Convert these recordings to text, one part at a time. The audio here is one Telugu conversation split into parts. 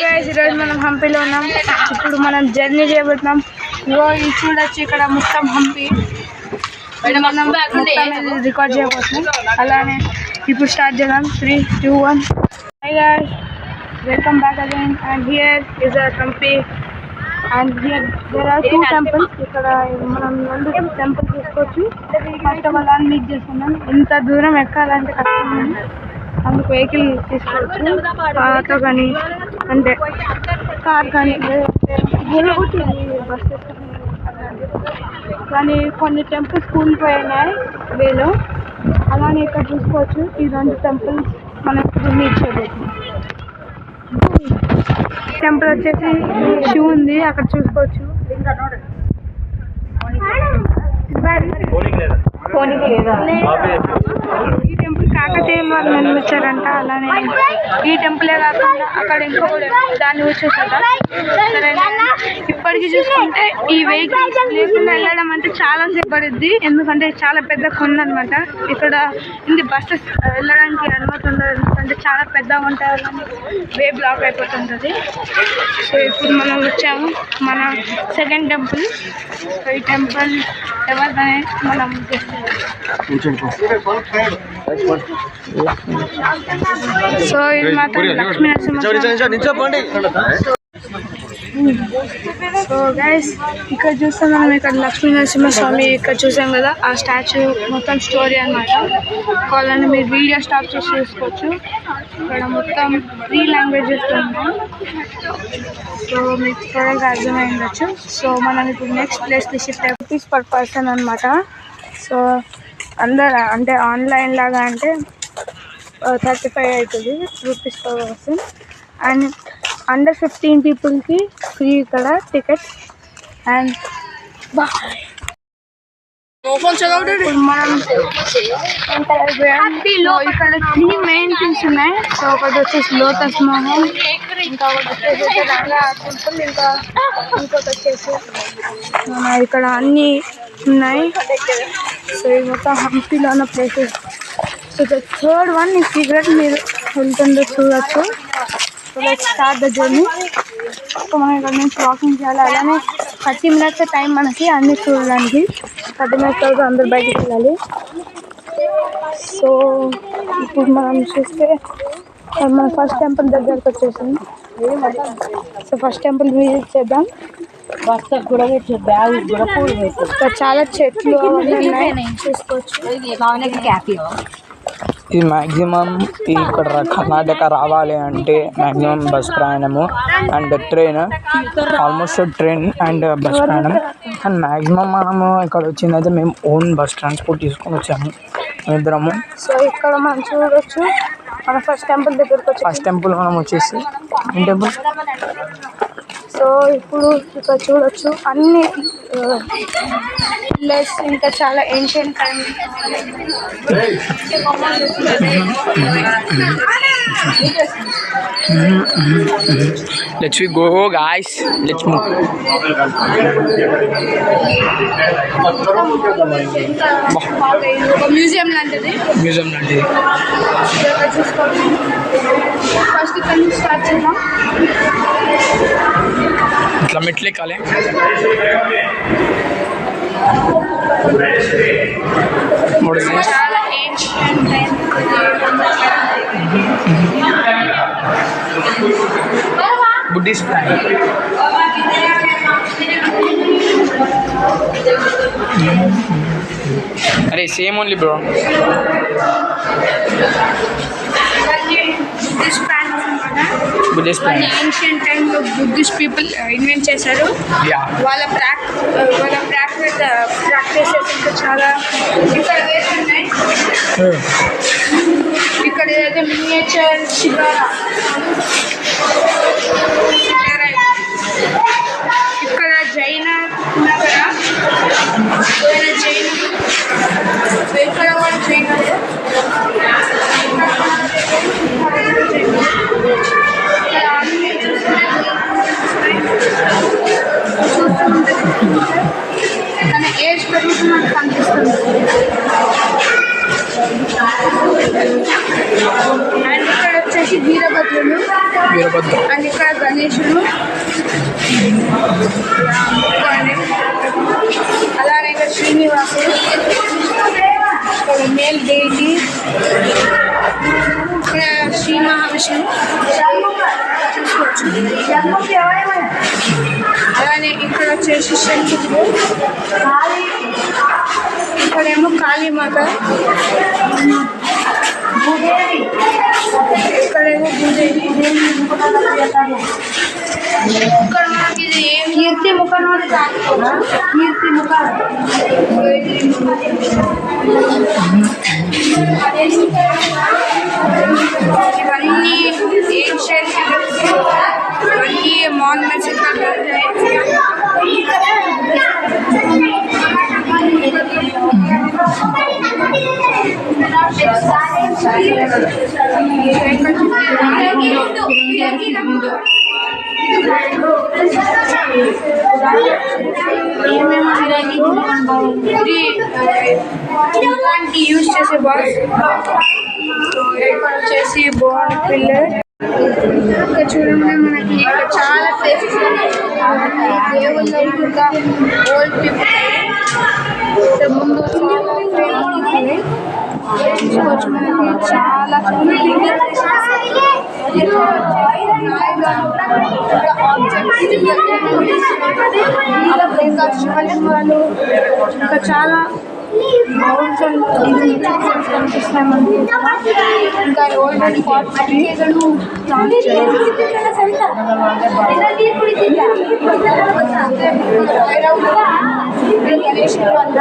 గైస్ ఈరోజు మనం హంపీలో ఉన్నాం. ఇప్పుడు మనం జర్నీ చేయబోతున్నాం. ఇది చూడొచ్చు ఇక్కడ మొత్తం హంపీ మనం రికార్డ్ చేయబోతున్నాం. అలానే ఇప్పుడు స్టార్ట్ చేద్దాం. 3, 2, 1. Hi guys, welcome back again. And here is a Hampi and here there are 2 temples. ఇక్కడ మనం 2 టెంపుల్స్ చూసుకోవచ్చు. ఫస్ట్ ఆఫ్ ఆల్ అని మీట్ చేస్తున్నాం. ఇంత దూరం ఎక్కాలంటే కష్టం, అందుకు వెహికల్ తీసుకోవచ్చు. ఆటో కానీ అంటే కార్ కానీ బస్ కానీ కొన్ని టెంపుల్స్ కూలిపోయినాయి వేలో. అలానే ఇక్కడ చూసుకోవచ్చు. ఈ 2 టెంపుల్స్ మనం ఇప్పుడు మీట్ చేయబోతున్నాం. టెంపుల్ వచ్చేసి శివ ఉంది, అక్కడ చూసుకోవచ్చు. ఈ టెంపుల్ కాకతీయుల వాళ్ళు నిర్మించారంట. అలానే ఈ టెంపులే కాకుండా అక్కడ ఇంకొకటి దాన్ని వచ్చేసాక ఇప్పటికీ చూసుకుంటే ఈ వెహికల్స్ లేకుండా వెళ్ళడం అంటే చాలా సేపు పడుద్ది. ఎందుకంటే చాలా పెద్ద కొండ అనమాట. ఇక్కడ ఇది బస్సెస్ వెళ్ళడానికి అనుమతి ఉండదు, ఎందుకంటే చాలా పెద్దగా ఉంటాయి, వే బ్లాక్ అయిపోతుంటుంది. సో ఇప్పుడు మనం వచ్చాము మన సెకండ్ టెంపుల్. ఈ టెంపుల్ ఎవరిదనే మనం సో ఇది మాత్రం లక్ష్మీ నరసింహస్వామి. సో గైస్ ఇక్కడ చూస్తాం మనం, ఇక్కడ లక్ష్మీ నరసింహస్వామి ఇక్కడ చూసాం కదా, ఆ స్టాచ్యూ మొత్తం స్టోరీ అనమాట. కావాలని మీరు వీడియో స్టాప్ చేసి చూసుకోవచ్చు. ఇక్కడ మొత్తం 3 లాంగ్వేజెస్ ఉన్నాయి. సో మీకు త్వరగా అర్థమైండొచ్చు. సో మనం ఇప్పుడు నెక్స్ట్ ప్లేస్కి షిఫ్ట్ రూపీస్ పర్ పర్సన్ అనమాట. సో అందరు అంటే ఆన్లైన్ లాగా అంటే 35 అవుతుంది rupees per person. And under 15 పీపుల్కి ఫ్రీ ఇక్కడ టికెట్. అండ్ మనం ఇక్కడ 3 మెయిన్ థింగ్స్ ఉన్నాయి. సో ఒకటి వచ్చేసి లోటస్ మహల్, ఇంకా ఒకటి వచ్చేసి రంగా టెంపుల్, ఇంకా ఇంకోటి వచ్చేసి ఇక్కడ అన్నీ ఉన్నాయి. సో ఇది మొత్తం హంపీలో ఉన్న places. So the third one ఈ సీక్రెట్ మీరు వెళ్తుందో చూడవచ్చు. So let's start the journey. So మనం ఇక్కడ నుంచి వాకింగ్ చేయాలి. అలానే 30 minutes టైం మనకి అన్ని చూడడానికి. 30 minutes తర్వాత అందరు బయటకు వెళ్ళాలి. సో ఇప్పుడు మనం చూస్తే మన ఫస్ట్ టెంపుల్ దగ్గరకు వచ్చేసింది. సో ఫస్ట్ టెంపుల్ విజిట్ చేద్దాం. చాలా చెట్లు ఉన్నాయి చూసుకోవచ్చు. ఇది మ్యాక్సిమం ఇక్కడ కర్ణాటక రావాలి అంటే మ్యాక్సిమం బస్ ప్రయాణము and train, almost train and bus ప్రయాణం. అండ్ మ్యాక్సిమం మనము ఇక్కడ వచ్చిందైతే మేము ఓన్ బస్ ట్రాన్స్పోర్ట్ తీసుకొని వచ్చాము ఇద్దరము. సో ఇక్కడ మనం చూడవచ్చు మన ఫస్ట్ టెంపుల్ దగ్గరకు వచ్చి. ఫస్ట్ టెంపుల్ మనం వచ్చేసి ఈ టెంపుల్. సో ఇప్పుడు ఇక్కడ చూడొచ్చు అన్ని పిల్లర్స్, ఇంకా చాలా ancient time. Let's we go guys, let's move. Museum లాంటిది. ఫస్ట్ ఇక్కడ నుంచి స్టార్ట్ చేద్దాం. ఇట్లా మెట్లు ఎక్కాలి. చాలా ఏన్షియంట్ టైం. బుద్ధిస్ట్ అరే same only bro. Buddhist ancient టైంలో బుద్ధిస్ట్ పీపుల్ ఇన్వెంట్ చేశారు. వాళ్ళ ప్రాక్టీసెస్ ఇంకా చాలా ఇక్కడ వేస్తున్నాయి. ఇక్కడ ఏదైతే మినియేచర్ శివారా, ఇక్కడ జైన నగర, జైన ఇక్కడ కూడా జైన. తన ఏజ్ పెరుగుతున్నట్టు కనిపిస్తుంది. అండ్ ఇక్కడ వచ్చేసి వీరభద్రులు. అండ్ ఇక్కడ గణేశుడు, అలానే ఇక్కడ శ్రీనివాసుడు, ఇక్కడ మేల్ డేటి, ఇక్కడ శ్రీ మహావిష్ణువు చూసుకోవచ్చు. అలానే ఇక్కడ వచ్చేసి శంకుడు, ఇక్కడేమో కాళీమాత, ఇక్కడేమో భూదేవి. ఇక్కడ మనకి ఇది ఏం కీర్తి ముఖం, కీర్తి ముఖం. ఇవన్నీ ఏన్షియంట్, ఇవన్నీ మాన్యుమెంట్స్ ఇక్కడ యూజ్ చేసే బాక్స్. ఇక్కడ వచ్చేసి బోన్ పిల్లర్. ఇక్కడ చూడండి మనకి ఇక్కడ చాలా ప్లేసెస్ దేవుళ్ళు, ఇంకా ఓల్డ్ పీపుల్ ముందు చూసుకోవచ్చు. మనకి చాలా ఇంకా శివలింగాలు, ఇంకా చాలా మౌంట్స్ కనిపిస్తున్నాయి మనకి. ఇంకా ఓల్డెన్ ఫార్ట్స్, గణేశుడు వల్ల.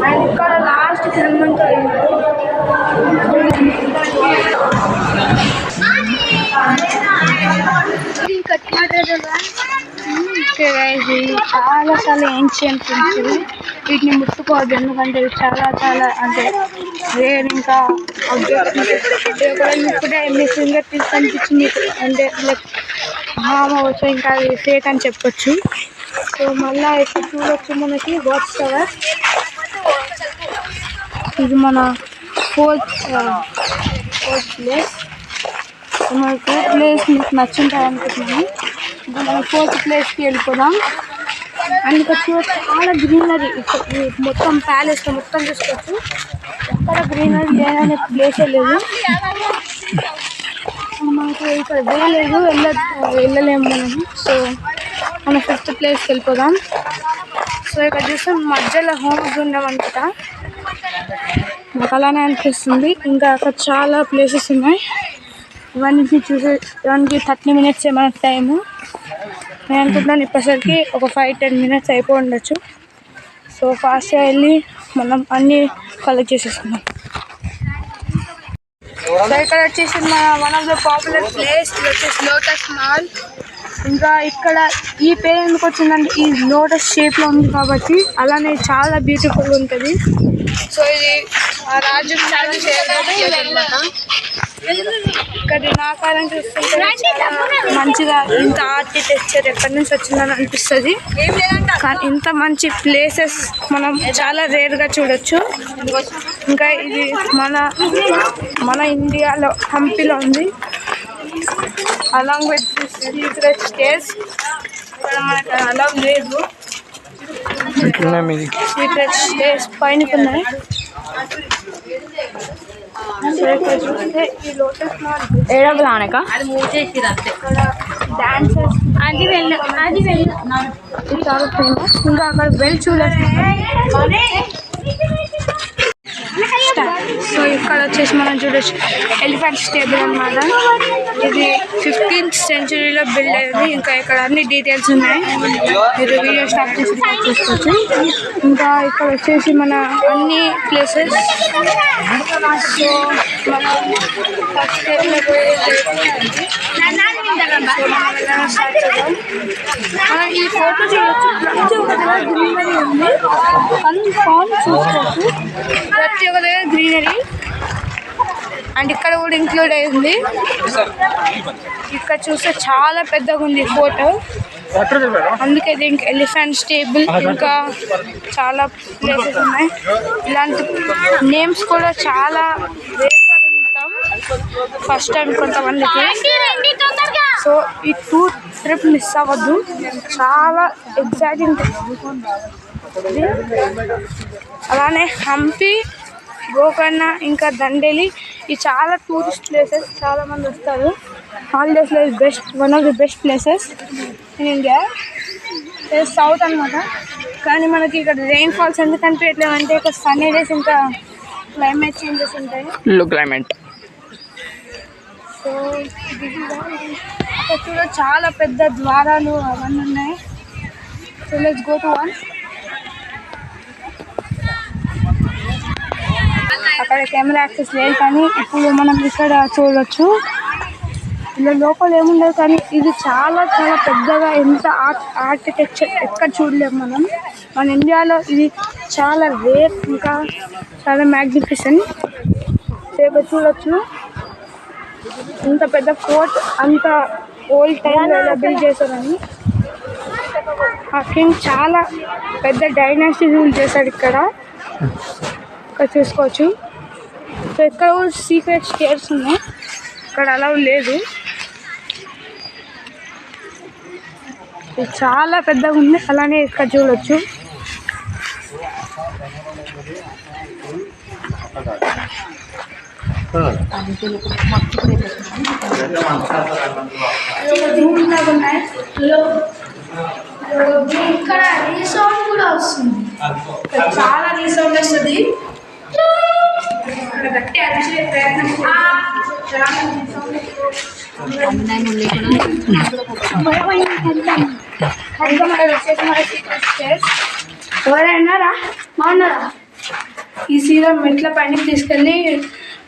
అండ్ ఇక్కడ లాస్ట్ హనుమంతుడు. చాలా చాలా ఏన్షియంట్ థింగ్స్. వీటిని ముట్టుకోవద్దు, ఎందుకంటే ఇవి చాలా చాలా అంటే రేర్. ఇంకా ఇప్పుడే మీ ఫింగర్ టిప్స్ అనిపించింది అంటే లైక్ హామ్ అవ్వచ్చు, ఇంకా అది ఫేక్ అని చెప్పొచ్చు. సో మళ్ళీ ఇక్కడ చూడొచ్చు మనకి వాచ్ టవర్. ఇది మన ఫోర్త్ ప్లేస్. మనకి ప్లేస్ మీకు నచ్చుంటుంది అనుకుంటున్నాను. ఇంకా మనం ఫోర్త్ ప్లేస్కి వెళ్ళిపోదాం. అండ్ ఇక్కడ చూడొచ్చు చాలా గ్రీనరీ. మొత్తం ప్యాలెస్లో మొత్తం చూసుకోవచ్చు. ఎక్కడ గ్రీనరీ లేదనే ప్లేసే లేదు. మనకి ఇక్కడ వేయలేదు, వెళ్ళలేము మనం. సో మనం ఫిఫ్త్ ప్లేస్కి వెళ్ళిపోదాం. సో ఇక్కడ చూస్తే మధ్యలో హోమ్ గుండం అనుకుంటా, నాకు అలానే అనిపిస్తుంది. ఇంకా అక్కడ చాలా ప్లేసెస్ ఉన్నాయి. ఇవన్నీ చూసేదానికి 30 minutes మనకు టైము. నేను అనుకుంటున్నాను ఇప్పటిసరికి ఒక 5-10 minutes అయిపోయి ఉండొచ్చు. సో ఫాస్ట్గా వెళ్ళి మనం అన్నీ కలెక్ట్ చేసేసుకున్నాం. సో ఇక్కడ వచ్చేసి మన one of the popular place వచ్చేసి లోటస్ మాల్. ఇంకా ఇక్కడ ఈ పేరు ఎందుకు వచ్చిందంటే ఈ లోటస్ షేప్లో ఉంది కాబట్టి, అలానే చాలా బ్యూటిఫుల్గా ఉంటుంది. సో ఇది రాజు చాలా అనమాట. ఇక్కడ ఆకారం చూస్తుంటే మంచిగా ఇంత ఆర్కిటెక్చర్ ఎక్కడి నుంచి వచ్చిందని అనిపిస్తుంది. కానీ ఇంత మంచి ప్లేసెస్ మనం చాలా రేర్గా చూడొచ్చు. ఇంకా ఇది మన ఇండియాలో హంపీలో ఉంది. Along with secret stairs. ఇక్కడ మనకు అలా లేదు, సీక్రెట్ స్టేర్స్ పైన ఉన్నాయి. చూస్తే ఈ లోటస్ మాల్ ఏడవలానక డాన్సెస్ అది చాలా ఫేమస్. ఇంకా అక్కడ వెల్ చూడొచ్చు. సో ఇక్కడ వచ్చేసి మనం చూడొచ్చు ఎలిఫెంట్ స్టేబుల్ అనమాట. ఇది 15th centuryలో బిల్డ్ అయింది. ఇంకా ఇక్కడ అన్ని డీటెయిల్స్ ఉన్నాయి, మీరు వీడియో స్టార్ట్ చేసి చూసుకోవచ్చు. ఇంకా ఇక్కడ వచ్చేసి మన అన్ని ప్లేసెస్. సో మనం ఫస్ట్ స్టేజ్లో మనం ఈ ఫోటో చూడొచ్చు. ప్రతి ఒక్క దగ్గర గ్రీనరీ ఉంది, కన్ఫామ్ చూసుకోవచ్చు. ప్రతి ఒక్క దగ్గర గ్రీనరీ. అండ్ ఇక్కడ కూడా ఇంక్లూడ్ అయింది. ఇక్కడ చూస్తే చాలా పెద్దగా ఉంది ఫోటో, అందుకే దీనికి ఎలిఫెంట్ స్టేబుల్. ఇంకా చాలా ప్లేసెస్ ఉన్నాయి. ఇలాంటి నేమ్స్ కూడా చాలా రేర్గా వింటాం ఫస్ట్ టైం కొంతమందికి. సో ఈ టూర్ ట్రిప్ మిస్ అవ్వద్దు, చాలా ఎగ్జైటింగ్. అలానే హంపి, గోకర్ణ, ఇంకా దండేలి, ఈ చాలా టూరిస్ట్ ప్లేసెస్, చాలామంది వస్తారు. హాలిడేస్లో one of the best places in India. South అనమాట. కానీ మనకి ఇక్కడ రెయిన్ ఫాల్స్ ఎందుకు కనిపించట్లేదంటే ఇక్కడ సన్నీ డేస్, ఇంకా క్లైమేట్ చేంజెస్ ఉంటాయి. క్లైమేట్. సో ఇక్కడ చాలా పెద్ద ద్వారాలు అవన్నీ ఉన్నాయి. So let's go to one. అక్కడ కెమెరా యాక్సెస్ లేదు, కానీ ఇప్పుడు మనం ఇక్కడ చూడవచ్చు. ఇలా లోపల ఏముండదు, కానీ ఇది చాలా చాలా పెద్దగా, ఎంత ఆర్కిటెక్చర్ ఎక్కడ చూడలేము మనం. మన ఇండియాలో ఇది చాలా రేర్, ఇంకా చాలా మ్యాగ్నిఫిసెంట్. ఇక్కడ చూడవచ్చు ఇంత పెద్ద ఫోర్ట్, అంత ఓల్డ్ టైంలో ఎలా బిల్డ్ చేశారని. ఆ కింగ్ చాలా పెద్ద డైనాసిటీ రూల్ చేశాడు ఇక్కడ చూసుకోవచ్చు. సో ఇక్కడ సీక్రెట్ స్టేర్స్ ఉన్నాయి, ఇక్కడ అలా లేదు. ఇది చాలా పెద్దగా ఉంది. అలానే ఇక్కడ చూడవచ్చు ఇక్కడ రీసౌండ్ కూడా వస్తుంది, చాలా రీసౌండ్ వస్తుంది. గట్టి అరిచే ప్రయత్నం ఎవరైనారా బాగున్నారా? ఈ సీదా మెట్ల పైనకి తీసుకెళ్ళి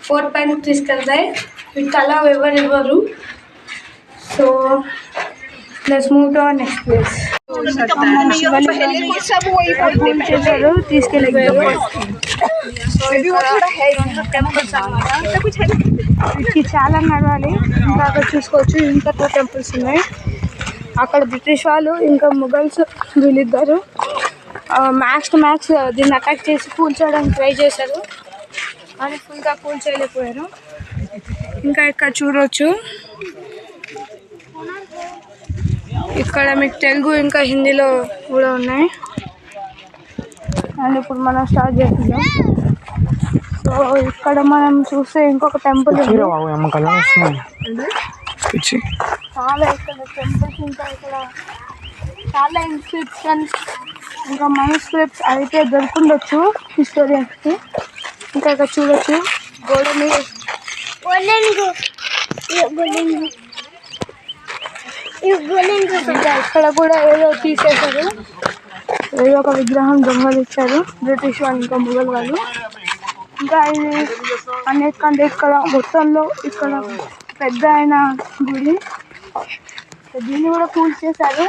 ఫోర్ట్ పైనకి తీసుకెళ్తాయి. వీటికి అలా ఎవరు ఇవ్వరు. So let's move to next place. చేశారు తీసుకెళ్ళి టెంపుల్స్ అన్నమాట. వీటికి చాలా నడవాలి. ఇంకా అక్కడ చూసుకోవచ్చు, ఇంకా 2 టెంపుల్స్ ఉన్నాయి. అక్కడ బ్రిటిష్ వాళ్ళు ఇంకా ముఘల్స్ వీళ్ళిద్దరు మ్యాక్స్ దీన్ని అటాక్ చేసి కూల్చోడానికి ట్రై చేశారు, కానీ ఫుల్గా కూల్చేయలేకపోయారు. ఇంకా ఇక్కడ చూడవచ్చు, ఇక్కడ మీకు తెలుగు ఇంకా హిందీలో కూడా ఉన్నాయి. అండ్ ఇప్పుడు మనం స్టార్ట్ చేస్తున్నాం. సో ఇక్కడ మనం చూస్తే ఇంకొక టెంపుల్ ఉంది. చాలా ఇక్కడ టెంపుల్స్, ఇంకా ఇక్కడ చాలా ఇన్స్క్రిప్షన్స్, ఇంకా మ్యానుస్క్రిప్ట్స్ అయితే దొరుకుండొచ్చు హిస్టోరియన్స్కి. ఇంకా ఇక్కడ చూడొచ్చు గోడ మీద ఇంకా ఇక్కడ కూడా ఏదో తీసేశారు, ఏదో ఒక విగ్రహం దొంగలు ఇచ్చారు బ్రిటిష్ వాళ్ళు ఇంకా ముఘల్ వాళ్ళు. ఇంకా ఇది అన్నిటికంటే ఇక్కడ మొత్తంలో ఇక్కడ పెద్ద అయిన గుడి, దీన్ని కూడా కూల్చేశారు.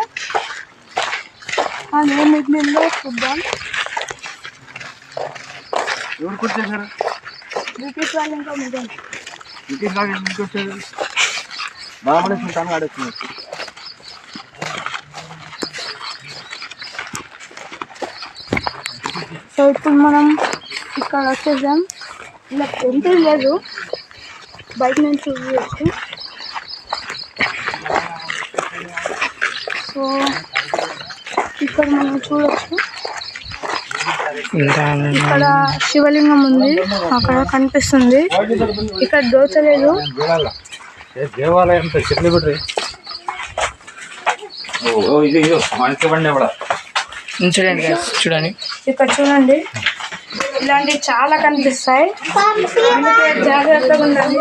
అదే మిగిలిందో చూద్దాం. బ్రిటిష్ వాళ్ళు ఇంకా ముఘల్. సో ఇప్పుడు మనం ఇక్కడ వచ్చేసాం. ఇలా ఎంట్రీ లేదు, బయట నుంచి చూడవచ్చు. సో ఇక్కడ మనం చూడవచ్చు, ఇక్కడ శివలింగం ఉంది, అక్కడ కనిపిస్తుంది. ఇక్కడ దోచలేదు. దేవాలయం చూడండి, ఇక్కడ చూడండి, ఇలాంటివి చాలా కనిపిస్తాయి. జాగ్రత్తగా ఉండాలి.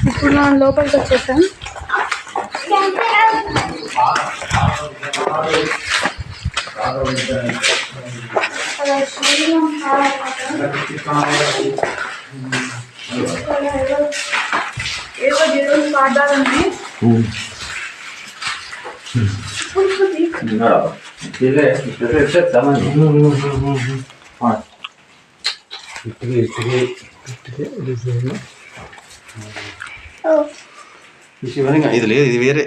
ఇప్పుడు మనం లోపలికి వచ్చేసాం. ఏవో దేవుడు పాడాలండి. ఇది లేదు, ఇది వేరే.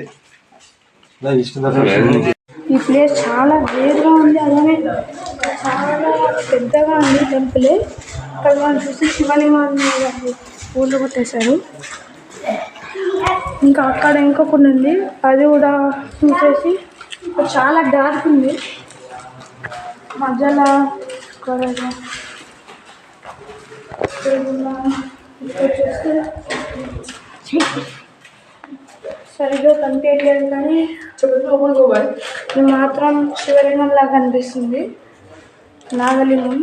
ఈ ప్లేస్ చాలా వేరుగా ఉంది, అలానే చాలా పెద్దగా ఉంది టెంపుల్. ఇక్కడ మనం చూస్తే శివలింగాన్ని ఊళ్ళు కొట్టేశారు. ఇంకా అక్కడ ఇంకొకటి ఉంది, అది కూడా చూసేసి చాలా డార్క్ ఉంది. మధ్యలో చూస్తే సరిగ్గా కనిపించలేదు, కానీ ఇది మాత్రం శివలింగం లాగా కనిపిస్తుంది, నాగలింగం.